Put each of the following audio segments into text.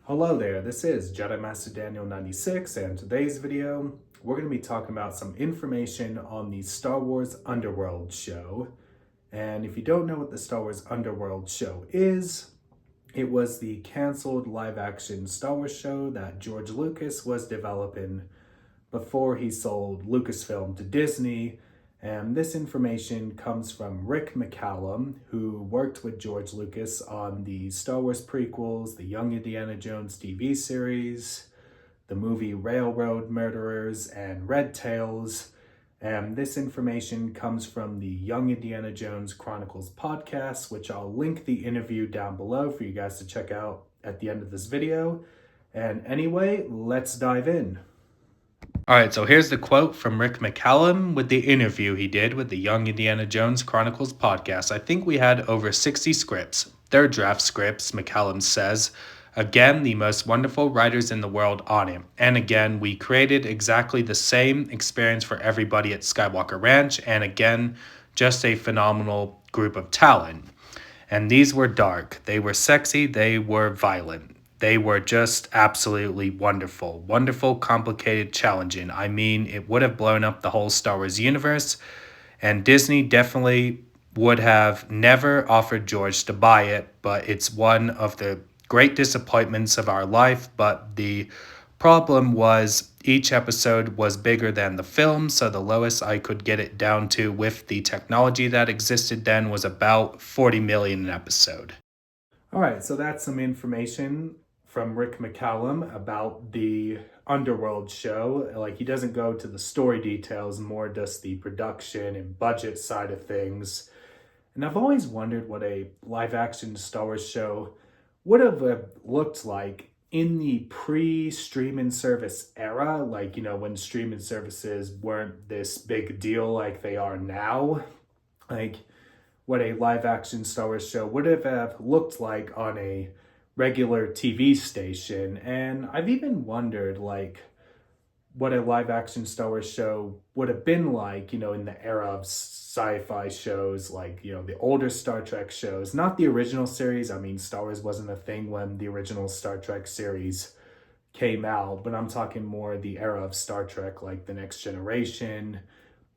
Hello there, this is Jedi Master Daniel 96, and today's video, we're going to be talking about some information on the Star Wars Underworld show. And if you don't know what the Star Wars Underworld show is, it was the canceled live-action Star Wars show that George Lucas was developing before he sold Lucasfilm to Disney. And this information comes from Rick McCallum, who worked with George Lucas on the Star Wars prequels, the Young Indiana Jones TV series, the movie Railroad Murderers, and Red Tails. And this information comes from the Young Indiana Jones Chronicles podcast, which I'll link the interview down below for you guys to check out at the end of this video. And anyway, let's dive in. All right, so here's the quote from Rick McCallum with the interview he did with the Young Indiana Jones Chronicles podcast. I think we had over 60 scripts. They're draft scripts, McCallum says. Again, the most wonderful writers in the world on it. And again, we created exactly the same experience for everybody at Skywalker Ranch. And again, just a phenomenal group of talent. And these were dark. They were sexy. They were violent. They were just absolutely wonderful. Wonderful, complicated, challenging. I mean, it would have blown up the whole Star Wars universe, and Disney definitely would have never offered George to buy it, but it's one of the great disappointments of our life. But the problem was each episode was bigger than the film, so the lowest I could get it down to with the technology that existed then was about $40 million an episode. All right, so that's some information from Rick McCallum about the Underworld show. Like, he doesn't go to the story details, more just the production and budget side of things. And I've always wondered what a live-action Star Wars show would have looked like in the pre-streaming service era, like, you know, when streaming services weren't this big deal like they are now. Like, what a live-action Star Wars show would have looked like on a regular TV station. And I've even wondered, like, what a live-action Star Wars show would have been like, you know, in the era of sci-fi shows, like, you know, the older Star Trek shows, not the original series. I mean, Star Wars wasn't a thing when the original Star Trek series came out, but I'm talking more the era of Star Trek, like The Next Generation,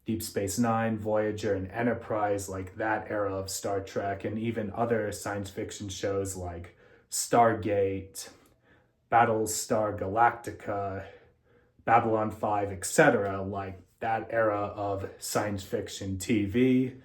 Deep Space Nine, Voyager, and Enterprise, like that era of Star Trek, and even other science fiction shows like Stargate, Battlestar Galactica, Babylon 5, etc., like that era of science fiction TV.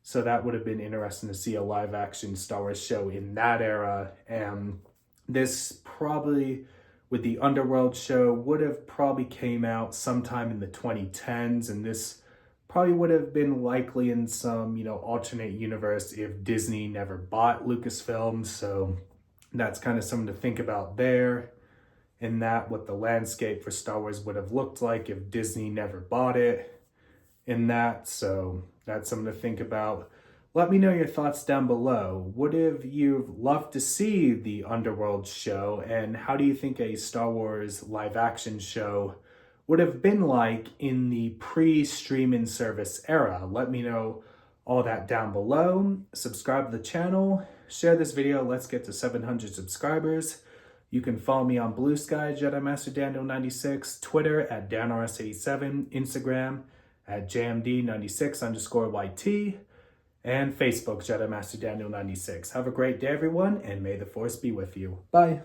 So that would have been interesting to see a live action Star Wars show in that era. And this probably, with the Underworld show, would have probably came out sometime in the 2010s, and this probably would have been likely in some, you know, alternate universe if Disney never bought Lucasfilm. So that's kind of something to think about there. And that what the landscape for Star Wars would have looked like if Disney never bought it. In that, so that's something to think about. Let me know your thoughts down below. Would have you loved to see the Underworld show, and how do you think a Star Wars live action show would have been like in the pre-streaming service era? Let me know all that down below. Subscribe to the channel, share this video. Let's get to 700 subscribers. You can follow me on Bluesky, Jedi Master Daniel 96, Twitter at DanRS87, Instagram at JMD96_YT, and Facebook, Jedi Master Daniel 96. Have a great day, everyone, and may the Force be with you. Bye.